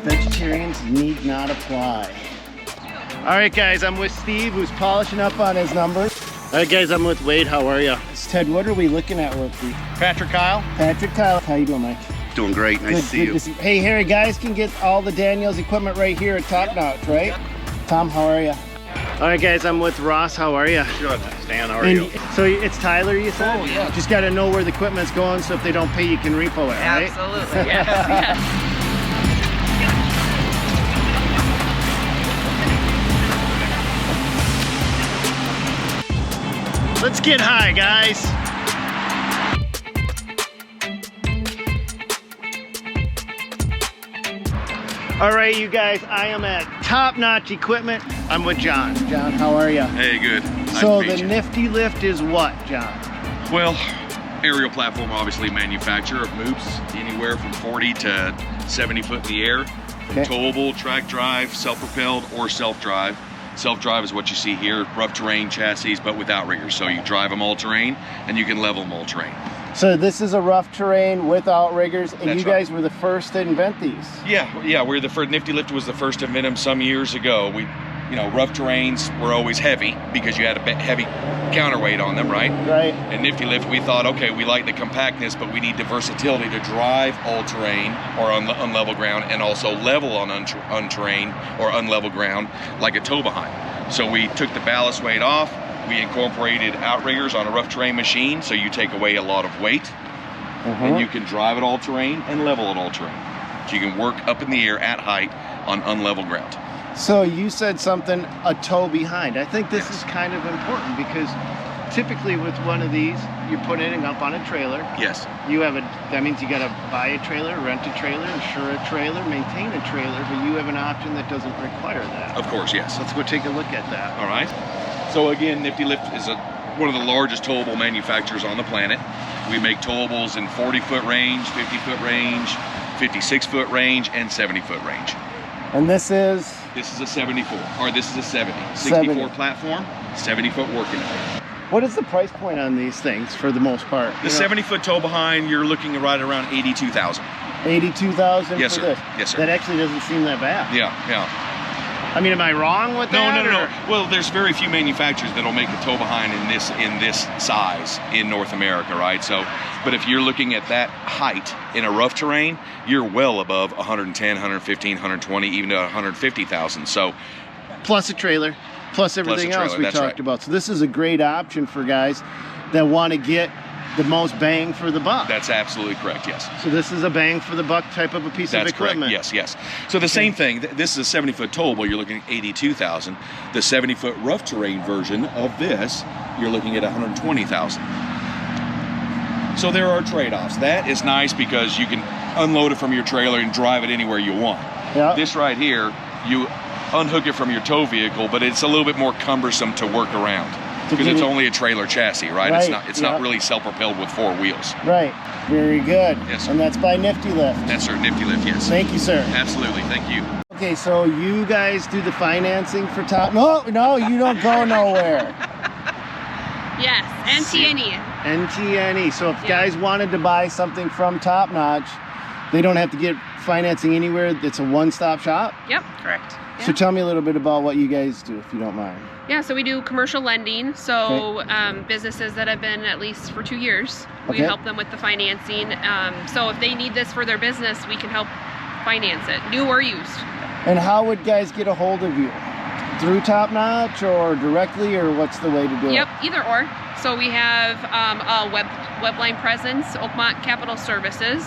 Vegetarians need not apply. All right, guys, I'm with Steve, who's polishing up on his numbers. All right, guys, I'm with Wade. How are you? Ted, what are we looking at with the Patrick Kyle. Patrick Kyle. How you doing, Mike? Doing great. Nice to see you. Hey, Harry, guys can get all the Daniels equipment right here at Top Notch, right? Yep. Tom, how are you? All right, guys, I'm with Ross. How are you? Good. Stan, how are you? So it's Tyler, you said? Oh, yeah. Just got to know where the equipment's going, so if they don't pay, you can repo it, right? Absolutely, yes. Let's get high, guys. All right, you guys, I am at Top Notch Equipment. I'm with John. John, how are you? Hey, good. Nice So to meet the you. Nifty Lift is what, John? Well, aerial platform, obviously manufacturer, moves anywhere from 40 to 70 foot in the air. Okay. Towable, track drive, self-propelled, or self-drive. Self-drive is what you see here, rough terrain chassis, but without riggers. So you drive them all terrain, and you can level them all terrain. So this is a rough terrain without riggers, and That's you guys were the first to invent these. Yeah, we're the first. Nifty Lift was the first to invent them some years ago. Rough terrains were always heavy because you had a heavy counterweight on them, right? Right. And Nifty Lift, we thought, okay, we like the compactness, but we need the versatility to drive all terrain or on unlevel ground, and also level on unterrain or unlevel ground like a tow behind. So we took the ballast weight off. We incorporated outriggers on a rough terrain machine, so you take away a lot of weight, and you can drive it all terrain and level it all terrain. So you can work up in the air at height on unlevel ground. So you said something, a tow behind. I think this is kind of important because typically with one of these, you're putting it up on a trailer. Yes. That means you got to buy a trailer, rent a trailer, insure a trailer, maintain a trailer, but you have an option that doesn't require that. Of course, yes. Let's go take a look at that. All right. So again, Nifty Lift is one of the largest towable manufacturers on the planet. We make towables in 40-foot range, 50-foot range, 56-foot range, and 70-foot range. And this is? This is a 74, or this is a 70. 70. 64 platform, 70-foot working area. What is the price point on these things for the most part? The 70-foot tow behind, you're looking at right around $82,000. $82,000 Yes, for sir. this? Yes, sir. That actually doesn't seem that bad. Yeah. I mean, am I wrong with that? No. Well, there's very few manufacturers that'll make a tow behind in this size in North America, right? So, but if you're looking at that height in a rough terrain, you're well above 110, 115, 120, even to 150,000. So, plus a trailer, plus everything trailer, else we that's talked right. about. So this is a great option for guys that want to get the most bang for the buck. That's absolutely correct, yes. So this is a bang for the buck type of a piece of equipment. That's correct, yes. So the same thing, this is a 70-foot towable, you're looking at $82,000. The 70-foot rough terrain version of this, you're looking at $120,000. So there are trade-offs. That is nice because you can unload it from your trailer and drive it anywhere you want. Yeah. This right here, you unhook it from your tow vehicle, but it's a little bit more cumbersome to work around. Because it's only a trailer chassis, right? It's not really self-propelled with 4 wheels. Right. Very good. Yes, sir. And that's by Nifty Lift. That's our Nifty Lift, yes. Thank you, sir. Absolutely, thank you. Okay, so you guys do the financing for Top? No, you don't go nowhere. Yes, NTNE. NTNE. So if guys wanted to buy something from Top Notch, they don't have to get financing anywhere. It's a one-stop shop? Yep, correct. So tell me a little bit about what you guys do, if you don't mind. Yeah, so we do commercial lending. So businesses that have been at least for 2 years, we help them with the financing. So if they need this for their business, we can help finance it, new or used. And how would guys get a hold of you? Through Top Notch or directly, or what's the way to do it? Yep, either or. So we have a webline presence, Oakmont Capital Services.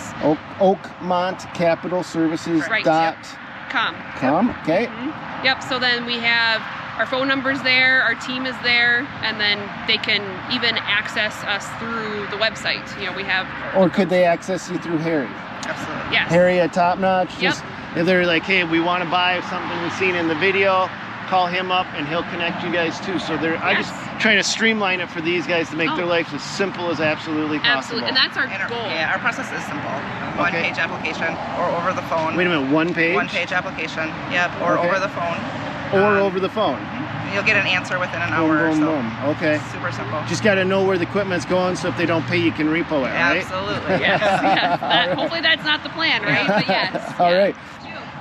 Oakmont Capital Services Right, .com. Yep. Okay. Mm-hmm. Yep, so then we have our phone number's there, our team is there, and then they can even access us through the website. We have... Or could they access you through Harry? Absolutely. Yes. Harry at Top Notch? Yep. Just, if they're like, hey, we want to buy something we've seen in the video, call him up and he'll connect you guys too. So I just trying to streamline it for these guys to make their life as simple as absolutely possible. Absolutely, and that's our goal. Yeah, our process is simple. One-page application or over the phone. Wait a minute, one page? One-page application, yep, or over the phone. or over the phone. You'll get an answer within an Boom, hour or boom, so. boom. Okay. Super simple. Just got to know where the equipment's going, so if they don't pay, you can repo it, right? Absolutely, Yes, yes. yes. Hopefully that's not the plan, right? But yes. All yeah. right.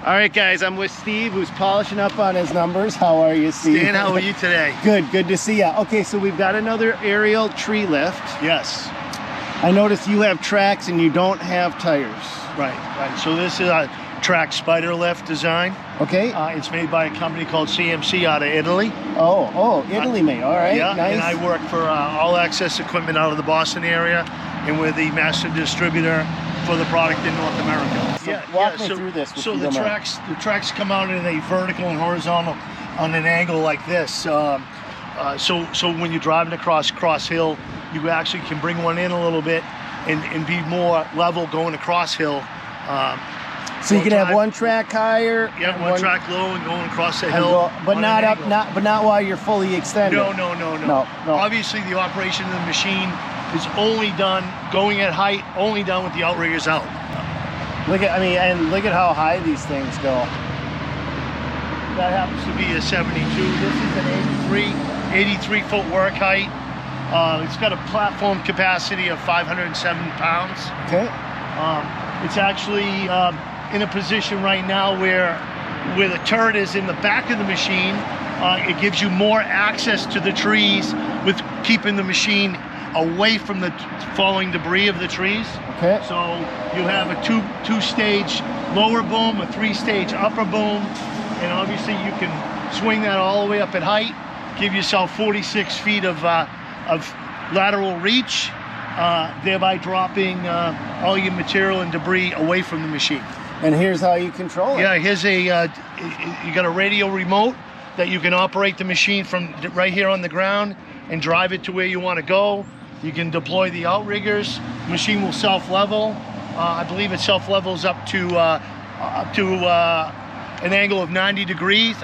All right, guys, I'm with Steve, who's polishing up on his numbers. How are you, Steve? Dan, how are you today? Good to see you. Okay, so we've got another aerial tree lift. Yes. I noticed you have tracks and you don't have tires. Right. So this is a track spider lift design. Okay. It's made by a company called CMC out of Italy. Oh, Italy made. All right, Yeah, nice. and I work for All Access Equipment out of the Boston area, and we're the master distributor for the product in North America. So walk me through this, if So you the don't mind. tracks come out in a vertical and horizontal on an angle like this. So when you're driving across Cross Hill, you actually can bring one in a little bit and be more level going across hill. So you can have one track higher. Yeah, and one track low and going across the and hill. go- but on not an up, angle. but not while you're fully extended. No. No. Obviously, the operation of the machine is only done going at height, only done with the outriggers out. Look at how high these things go. That happens to be a 72. This is an 83 foot work height. It's got a platform capacity of 507 pounds. Okay. It's actually in a position right now where the turret is in the back of the machine. It gives you more access to the trees with keeping the machine away from the falling debris of the trees. Okay. So you have a two-stage lower boom, a 3-stage upper boom, and obviously you can swing that all the way up at height, give yourself 46 feet of lateral reach, thereby dropping all your material and debris away from the machine. And here's how you control it. Yeah, here's you got a radio remote that you can operate the machine from right here on the ground and drive it to where you want to go. You can deploy the outriggers. The machine will self-level. I believe it self-levels up to an angle of 19 degrees.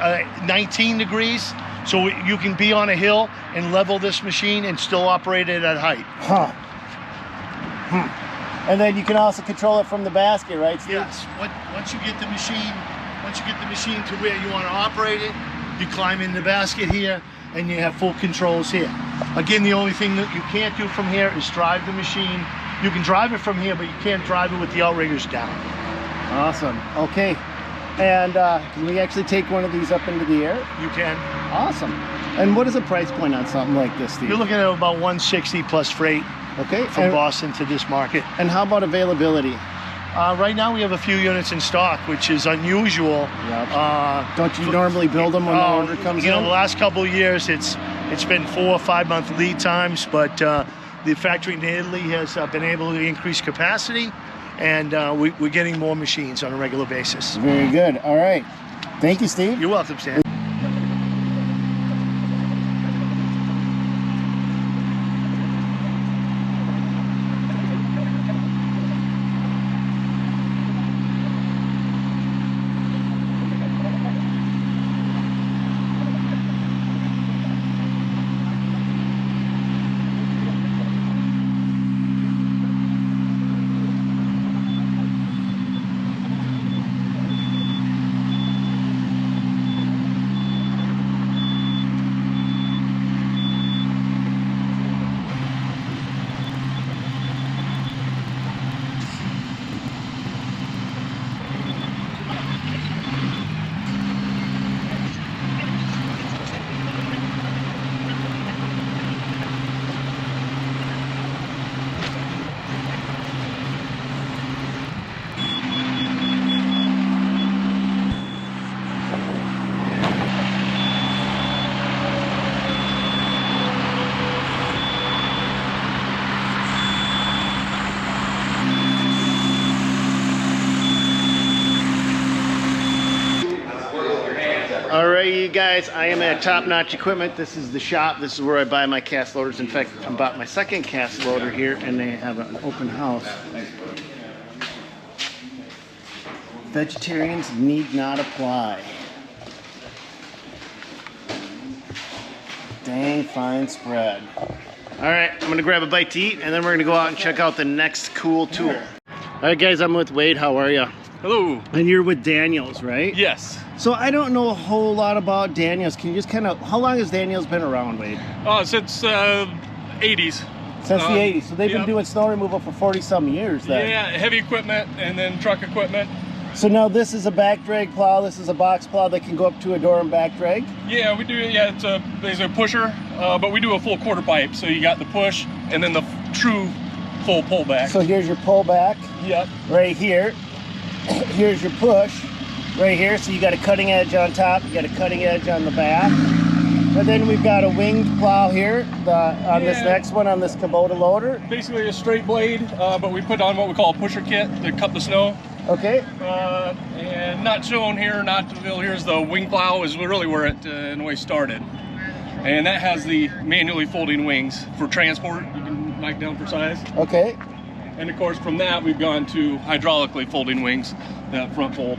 So you can be on a hill and level this machine and still operate it at height. Huh. And then you can also control it from the basket, right, Steve? Yes. Once you get the machine to where you want to operate it, you climb in the basket here, and you have full controls here. Again, the only thing that you can't do from here is drive the machine. You can drive it from here, but you can't drive it with the outriggers down. Awesome. Okay. And can we actually take one of these up into the air? You can. Awesome. And what is the price point on something like this, Steve? You're looking at about 160 plus freight okay. from Boston to this market. And how about availability? Right now we have a few units in stock, which is unusual. Yep. Don't you normally build them when the order comes in? The last couple of years it's been 4 or 5 month lead times, but the factory in Italy has been able to increase capacity, and we're getting more machines on a regular basis. Very good. All right. Thank you, Steve. You're welcome, Stan. All right, you guys, I am at Top Notch Equipment. This is the shop. This is where I buy my cast loaders. In fact, I bought my second cast loader here, and they have an open house. Vegetarians need not apply. Dang fine spread. All right, I'm gonna grab a bite to eat, and then we're gonna go out and check out the next cool tool. All right, guys, I'm with Wade. How are you? Hello. And you're with Daniels, right? Yes. So I don't know a whole lot about Daniels. Can you just kind of, how long has Daniels been around, Wade? Since 80s. Since the 80s. So they've been yep. doing snow removal for 40-some years then. Yeah, heavy equipment and then truck equipment. So now this is a back drag plow. This is a box plow that can go up to a door and back drag? Yeah, we do. Yeah, it's a pusher, but we do a full quarter pipe. So you got the push and then the true full pullback. So here's your pullback. Yep. Right here. Here's your push right here. So you got a cutting edge on top, you got a cutting edge on the back. And then we've got a winged plow here on this next one, on this Kubota loader. Basically a straight blade, but we put on what we call a pusher kit to cut the snow. Okay. And not shown here, not revealed here, is the wing plow is really where it in a way started. And that has the manually folding wings for transport. You can knock down for size. Okay. And of course from that we've gone to hydraulically folding wings, that front fold.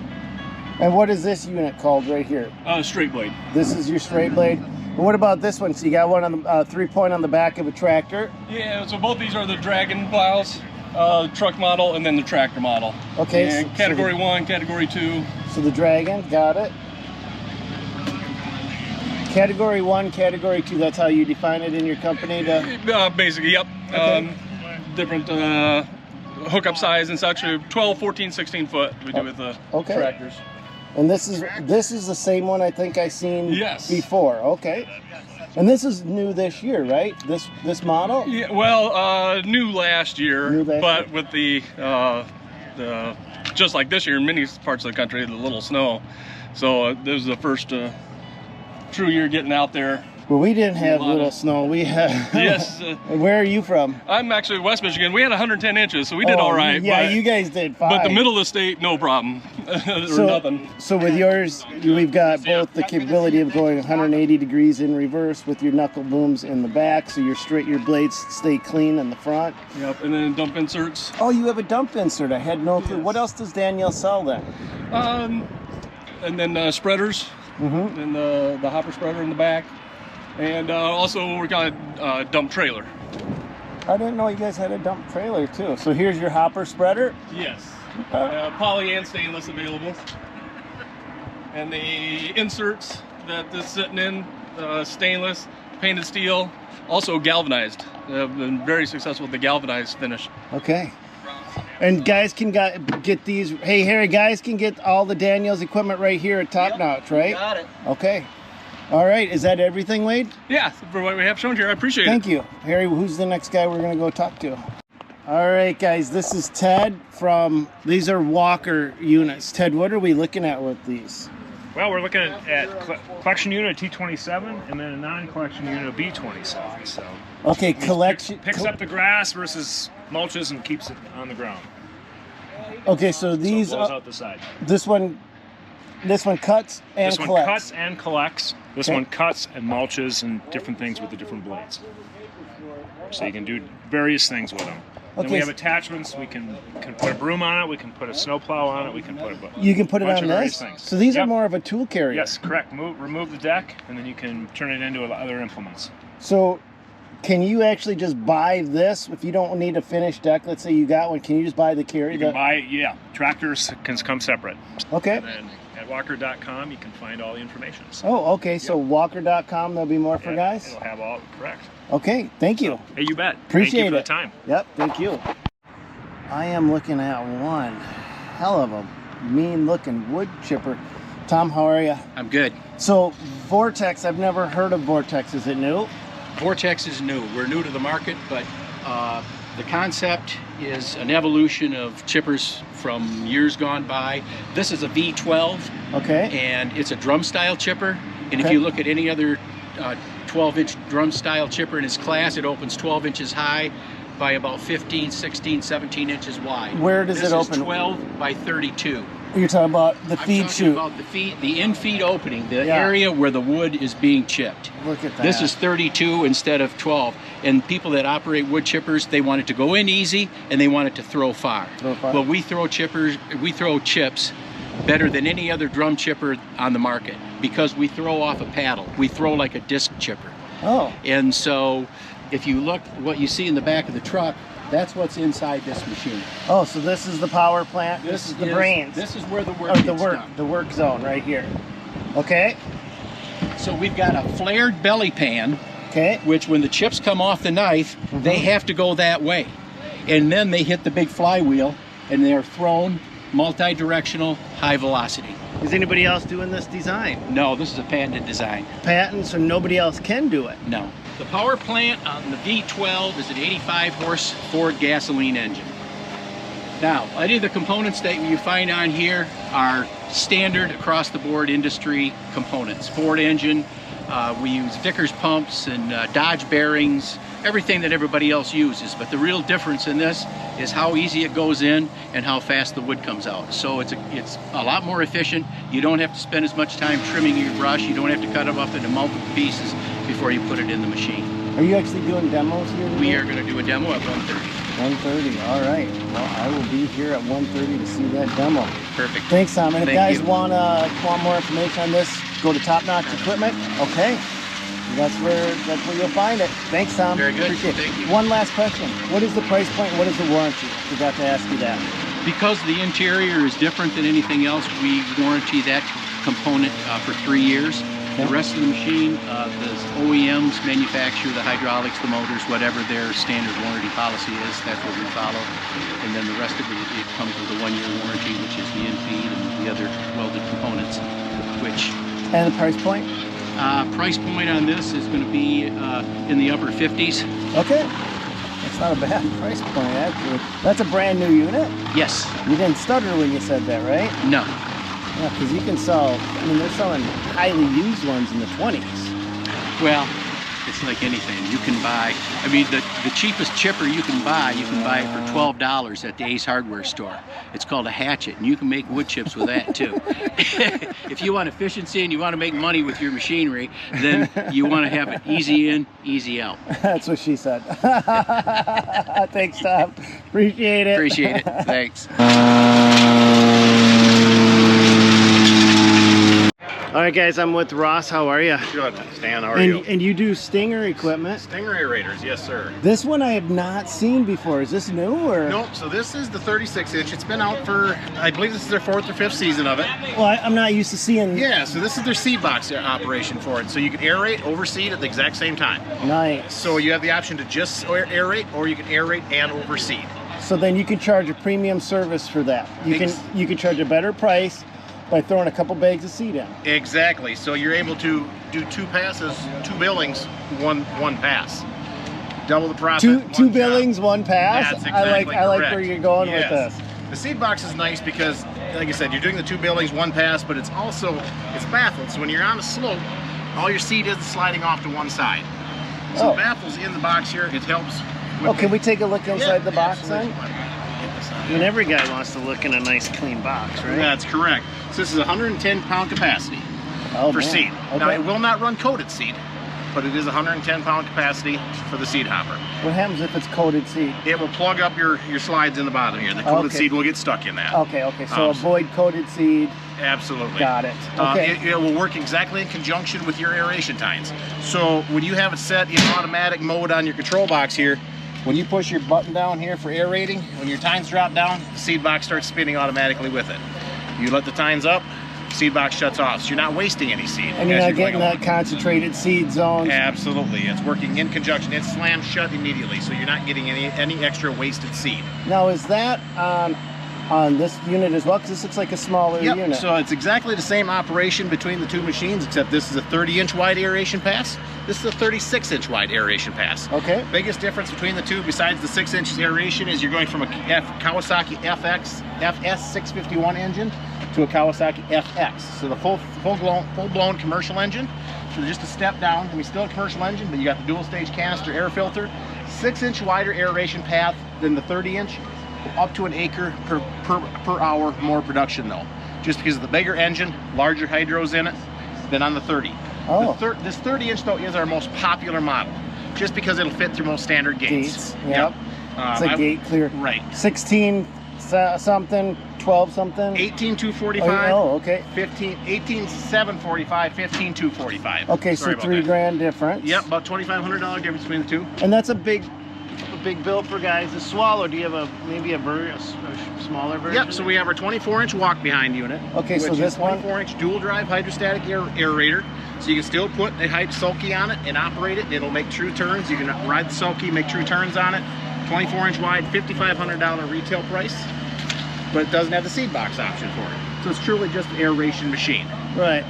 And what is this unit called right here? Straight blade. This is your straight blade. And what about this one? So you got one on the 3-point on the back of a tractor. Yeah, so both these are the Dragon plows, truck model and then the tractor model. Okay. And category 1, category 2. So the Dragon, got it. Category 1, category 2, that's how you define it in your company? Basically, yep. Okay. Different hookup size and such. 12, 14, 16 foot we do with the tractors. And this is the same one I think I seen before. Okay. And this is new this year, right? This model? Yeah, well, new last year, but with the just like this year in many parts of the country, the little snow. So this is the first true year getting out there. Well, we didn't have little snow. We had. Yes. Where are you from? I'm actually West Michigan. We had 110 inches, so we did all right. Yeah, you guys did fine. But the middle of the state, no problem. Nothing. So with yours, we've got both the capability of going 180 degrees in reverse with your knuckle booms in the back, so your blades stay clean in the front. Yep, and then dump inserts. Oh, you have a dump insert. I had no clue. What else does Danielle sell then? And then spreaders, and the hopper spreader in the back. And also we're got a dump trailer. I didn't know you guys had a dump trailer too. So here's your hopper spreader? Yes. Poly and stainless available. And the inserts that this is sitting in, stainless, painted steel, also galvanized. I've been very successful with the galvanized finish. Okay. And guys can get these, hey Harry, guys can get all the Daniels equipment right here at Top Notch, right? Got it. Okay. All right, is that everything, Wade? Yeah, for what we have shown here, I appreciate it. Thank you. Harry, who's the next guy we're gonna go talk to? All right, guys, this is Ted from, these are Walker units. Ted, what are we looking at with these? Well, we're looking at collection unit T27 and then a non-collection unit of B27. So okay, collection picks up the grass versus mulches and keeps it on the ground. Okay, so these blows out the side. This one cuts and collects. This one cuts and collects. This one cuts and mulches and different things with the different blades. So you can do various things with them. Then we have attachments. We can put a broom on it. We can put a snowplow on it. We can put a you can put it bunch on of this. Things. So these are more of a tool carrier. Yes, correct. Remove the deck, and then you can turn it into other implements. So, can you actually just buy this if you don't need a finished deck? Let's say you got one. Can you just buy the carrier? You can buy it. Yeah, tractors can come separate. Okay. And then at walker.com, you can find all the information. So, oh, okay. So walker.com, there'll be more for guys. It'll have all correct. Okay, thank you. Hey, you bet. Appreciate Thank you for it. the time. Yep, thank you. I am looking at one hell of a mean-looking wood chipper. Tom, how are you? I'm good. So Vortex, I've never heard of Vortex. Is it new? Vortex is new. We're new to the market, but the concept is an evolution of chippers from years gone by. This is a V12. Okay. And it's a drum style chipper. And if you look at any other 12-inch drum style chipper in its class, it opens 12 inches high by about 15, 16, 17 inches wide. Where does it open? This is 12 by 32. You're talking about the feed chute. I'm talking about the in-feed opening, the area where the wood is being chipped. Look at that. This is 32 instead of 12. And people that operate wood chippers, they want it to go in easy and they want it to throw far. Well, we throw chips better than any other drum chipper on the market because we throw off a paddle. We throw like a disc chipper. Oh. And so if you look what you see in the back of the truck, that's what's inside this machine. Oh, so this is the power plant. This is the brains. This is where the work Or gets done. the work zone right here. Okay. So we've got a flared belly pan, Okay. which when the chips come off the knife, they have to go that way. And then they hit the big flywheel and they're thrown multi-directional, high velocity. Is anybody else doing this design? No, this is a patented design. Patent, so nobody else can do it. No. The power plant on the V12 is an 85 horse Ford gasoline engine. Now, any of the components that you find on here are standard across the board industry components. Ford engine, we use Vickers pumps and Dodge bearings, everything that everybody else uses. But the real difference in this is how easy it goes in and how fast the wood comes out. So it's a lot more efficient. You don't have to spend as much time trimming your brush. You don't have to cut them up into multiple pieces before you put it in the machine. Are you actually doing demos here today? We are going to do a demo at 1:30. 1:30, all right. Well, I will be here at 1:30 to see that demo. Perfect. Thanks, Tom. And if Thank guys you. want more information on this, go to Top Notch Equipment. Okay. That's where you'll find it. Thanks, Tom. Very good. Appreciate it. Thank you. One last question. What is the price point? What is the warranty? Forgot to ask you that. Because the interior is different than anything else, we warranty that component for 3 years. The rest of the machine, the OEMs manufacture the hydraulics, the motors, whatever their standard warranty policy is, that's what we follow. And then the rest of it comes with a 1-year warranty, which is the in-feed and the other welded components, which... And the price point? Price point on this is going to be in the upper 50s. Okay. That's not a bad price point, actually. That's a brand new unit? Yes. You didn't stutter when you said that, right? No. Yeah, because you can sell, I mean, they're selling highly used ones in the 20s. Well, it's like anything. You can buy, I mean, the cheapest chipper you can buy it for $12 at the Ace Hardware store. It's called a hatchet, and you can make wood chips with that too. If you want efficiency and you want to make money with your machinery, then you want to have it easy in, easy out. That's what she said. Thanks, Tom. Appreciate it. Appreciate it. Thanks. All right, guys, I'm with Ross. How are you? Good, Stan. How are you? And you do Stinger equipment. Stinger aerators, yes, sir. This one I have not seen before. Is this new or? Nope. So this is the 36-inch. It's been out for, I believe this is their 4th or 5th season of it. Well, I'm not used to seeing. Yeah. So this is their seed box operation for it. So you can aerate, overseed at the exact same time. Nice. So you have the option to just aerate, or you can aerate and overseed. So then you can charge a premium service for that. You can charge a better price by throwing a couple bags of seed in. Exactly. So you're able to do 2 passes, 2 billings, one pass. Double the profit. Two billings, 1 pass. That's exactly I like correct. where you're going Yes. with this. The seed box is nice because, like I said, you're doing the 2 billings, 1 pass, but it's baffled. So when you're on a slope, all your seed is sliding off to one side. So the baffle's in the box here. It helps. Can we take a look inside the box then? Absolutely. I mean, every guy wants to look in a nice clean box, right? That's correct. So this is 110-pound capacity for seed. Okay. Now, it will not run coated seed, but it is 110-pound capacity for the seed hopper. What happens if it's coated seed? It will plug up your slides in the bottom here. The coated seed will get stuck in that. Okay. So avoid coated seed. Absolutely. Got it. Okay. It will work exactly in conjunction with your aeration tines. So when you have it set in automatic mode on your control box here, when you push your button down here for aerating, when your tines drop down, the seed box starts spinning automatically with it. You let the tines up, seed box shuts off, so you're not wasting any seed. And you're not getting that concentrated seed zone. Absolutely. It's working in conjunction. It slams shut immediately, so you're not getting any extra wasted seed. Now, is that on this unit as well? Because this looks like a smaller unit. So it's exactly the same operation between the 2 machines, except this is a 30-inch wide aeration pass. This is a 36-inch wide aeration pass. Okay. Biggest difference between the two, besides the 6-inch aeration, is you're going from a Kawasaki FS651 engine to a Kawasaki FX. So the full-blown commercial engine. So just a step down. I mean, still a commercial engine, but you got the dual-stage canister air filter. 6-inch wider aeration path than the 30-inch. Up to an acre per hour more production though, just because of the bigger engine, larger hydros in it than on the 30. This 30-inch though is our most popular model, just because it'll fit through most standard gates. Yep. It's a gate clear. Right. 16 something, 12 something? 18,245. Oh, okay. 18,745, 15,245. Okay, Sorry so about $3 that. grand difference. Yep, about $2,500 difference between the two. And that's a big bill for guys to swallow. Do you have a smaller version? Yep, so we have our 24-inch walk behind unit. Okay, so this one? 24-inch dual drive hydrostatic aerator. So you can still put a sulky on it and operate it. It'll make true turns. You can ride the sulky, make true turns on it. 24-inch wide, $5,500 retail price. But it doesn't have the seed box option for it. So it's truly just an aeration machine. Right.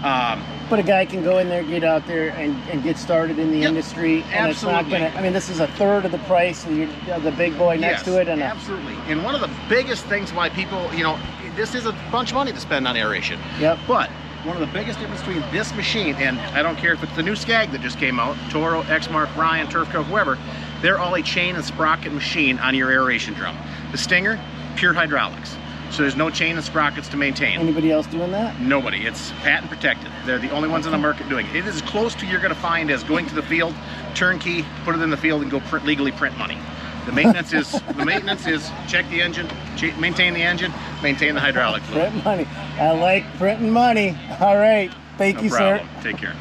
But a guy can go in there, get out there, and get started in the industry. And absolutely. It's not gonna. I mean, this is a third of the price of the big boy next to it. And absolutely. And one of the biggest things why people, you know, this is a bunch of money to spend on aeration. Yep. But one of the biggest difference between this machine and I don't care if it's the new Skag that just came out, Toro, Exmark, Ryan, Turf Co, whoever, they're all a chain and sprocket machine on your aeration drum. The Stinger, pure hydraulics. So there's no chain and sprockets to maintain. Anybody else doing that? Nobody. It's patent protected. They're the only ones in the market doing it. It is as close to you're going to find as going to the field, turnkey, put it in the field, and go legally print money. The maintenance is check the engine, maintain the engine, maintain the hydraulic fluid. Print money. I like printing money. All right. Thank you, sir. Take care.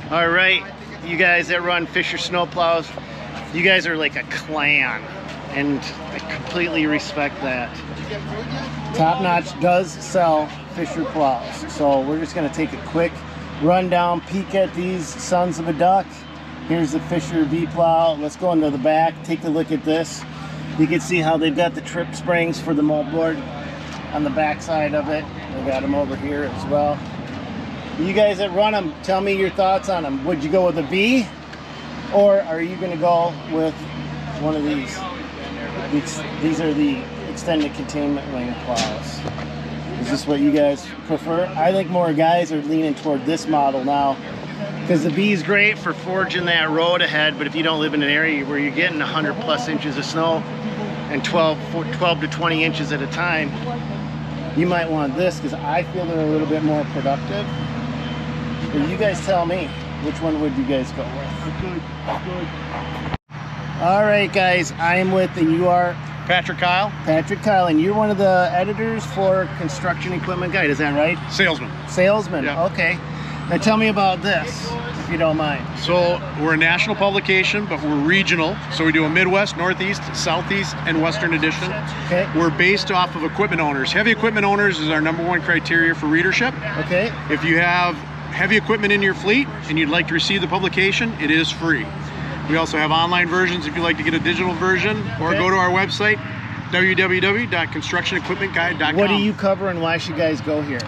All right, you guys that run Fisher snowplows, you guys are like a clan, and I completely respect that. Top Notch does sell Fisher plows, so we're just going to take a quick rundown peek at these sons of a duck. Here's the Fisher V plow. Let's go into the back, take a look at this. You can see how they've got the trip springs for the mudboard on the back side of it. We got them over here as well. You guys that run them, tell me your thoughts on them. Would you go with a V, or are you going to go with one of these? These are the extended containment wing plows. Is this what you guys prefer? I think more guys are leaning toward this model now, because the V is great for forging that road ahead, but if you don't live in an area where you're getting 100+ inches of snow and 12 to 20 inches at a time, you might want this, because I feel they're a little bit more productive. But you guys tell me, which one would you guys go with? All right, guys, I am with, and you are? Patrick Kyle. Patrick Kyle, and you're one of the editors for Construction Equipment Guide, is that right? Salesman. Salesman, Yeah. okay. Now tell me about this, if you don't mind. So we're a national publication, but we're regional. So we do a Midwest, Northeast, Southeast, and Western edition. Okay. We're based off of equipment owners. Heavy equipment owners is our #1 criteria for readership. Okay. If you have heavy equipment in your fleet and you'd like to receive the publication, it is free. We also have online versions if you'd like to get a digital version, or go to our website, www.constructionequipmentguide.com. What do you cover, and why should guys go here?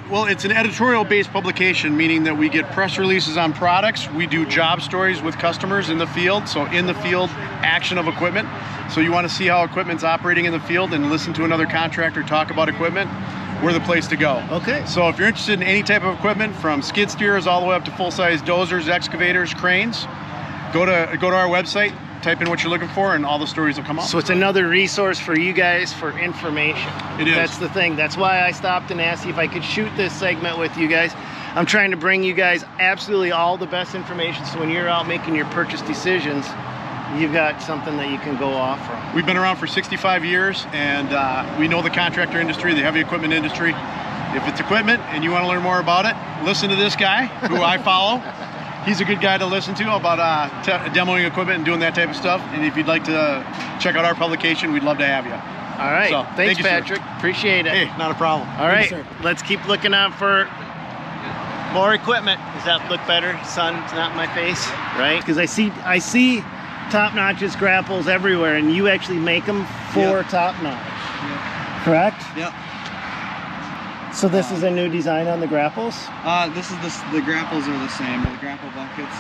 Well, it's an editorial-based publication, meaning that we get press releases on products. We do job stories with customers in the field, so in the field action of equipment. So you want to see how equipment's operating in the field and listen to another contractor talk about equipment, we're the place to go. Okay. So if you're interested in any type of equipment, from skid steers all the way up to full-size dozers, excavators, cranes, go to our website, type in what you're looking for, and all the stories will come up. So it's another resource for you guys for information. It is. That's the thing. That's why I stopped and asked you if I could shoot this segment with you guys. I'm trying to bring you guys absolutely all the best information, so when you're out making your purchase decisions, you've got something that you can go off from. We've been around for 65 years, and we know the contractor industry, the heavy equipment industry. If it's equipment and you want to learn more about it, listen to this guy who I follow. He's a good guy to listen to about demoing equipment and doing that type of stuff. And if you'd like to check out our publication, we'd love to have you. All right. So, Thanks, thank you, sir. Patrick. Appreciate it. Hey, not a problem. All right. Let's keep looking out for more equipment. Does that look better? Sun's not in my face, right? Because I see Top Notch's grapples everywhere, and you actually make them for Top Notch. Yep. Correct? Yep. So this is a new design on the grapples? The grapples are the same, but the grapple buckets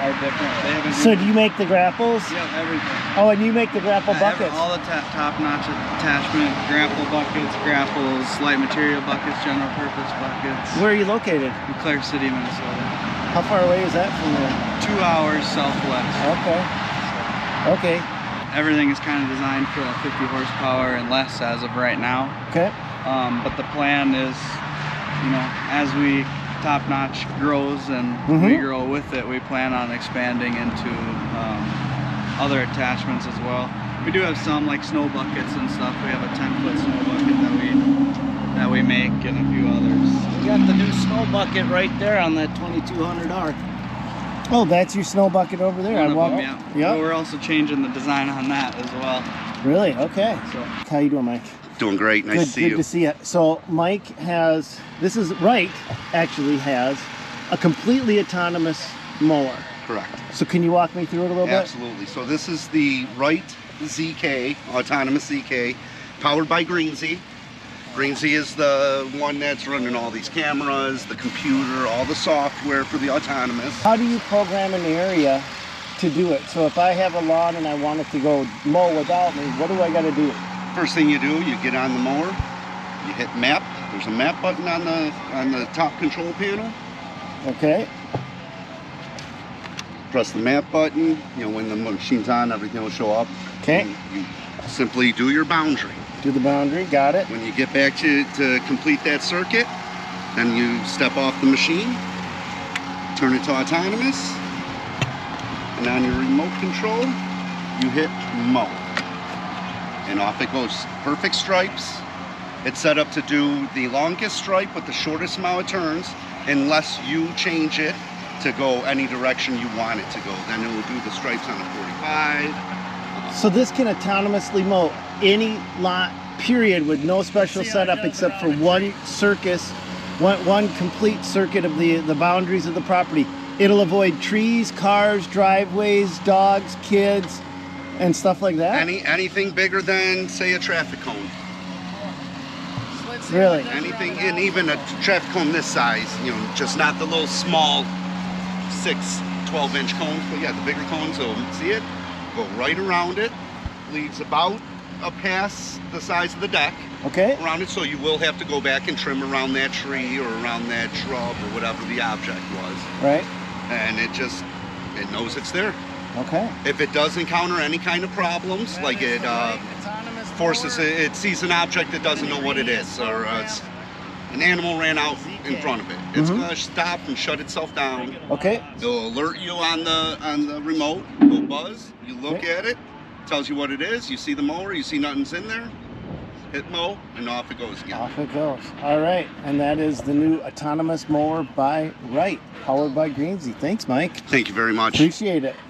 are different. They haven't. So do you make the grapples? Yep, everything. Oh, and you make the grapple buckets? All the top-notch attachment, grapple buckets, grapples, light material buckets, general purpose buckets. Where are you located? In Clare City, Minnesota. How far away is that from there? 2 hours southwest. Okay. Everything is kind of designed for 50 horsepower and less as of right now. Okay. But the plan is, as Top Notch grows and we grow with it, we plan on expanding into other attachments as well. We do have some like snow buckets and stuff. We have a 10-foot snow bucket that we make, and a few others. You got the new snow bucket right there on that 2200R. Oh, that's your snow bucket over there. One I of walk. them, yeah. Yep. But we're also changing the design on that as well. Really? Okay. So, how you doing, Mike? Doing great. Nice Good, to see good you. to see you. So Mike has, this is right, actually has a completely autonomous mower. Correct. So can you walk me through it a little bit? Absolutely. So this is the Wright ZK, autonomous ZK, powered by Greensea. Greensea is the one that's running all these cameras, the computer, all the software for the autonomous. How do you program an area to do it? So if I have a lawn and I want it to go mow without me, what do I got to do? First thing you do, you get on the mower, you hit map. There's a map button on the top control panel. Okay. Press the map button. You know, when the machine's on, everything will show up. Okay. You simply do your boundary. Do the boundary, got it. When you get back to complete that circuit, then you step off the machine, turn it to autonomous, and on your remote control, you hit mow. And off it goes. Perfect stripes. It's set up to do the longest stripe with the shortest amount of turns, unless you change it to go any direction you want it to go. Then it will do the stripes on a 45. So this can autonomously mow any lot, period, with no special setup except for one complete circuit of the boundaries of the property. It'll avoid trees, cars, driveways, dogs, kids, and stuff like that? Anything bigger than, say, a traffic cone. Really? Anything, and even a traffic cone this size, you know, just not the little small 12-inch cones, but yeah, the bigger cones, so see it? Go right around it, leaves about a pass the size of the deck. Okay. Around it, so you will have to go back and trim around that tree or around that shrub or whatever the object was. Right. And it knows it's there. Okay. If it does encounter any kind of problems, like it forces it sees an object that doesn't know what it is, or an animal ran out in front of it, it's gonna stop and shut itself down. Okay. It'll alert you on the remote. It'll buzz. You look at it, tells you what it is. You see the mower. You see nothing's in there. Hit mow, and off it goes again. Off it goes. All right, and that is the new autonomous mower by Wright, powered by Greensea. Thanks, Mike. Thank you very much. Appreciate it.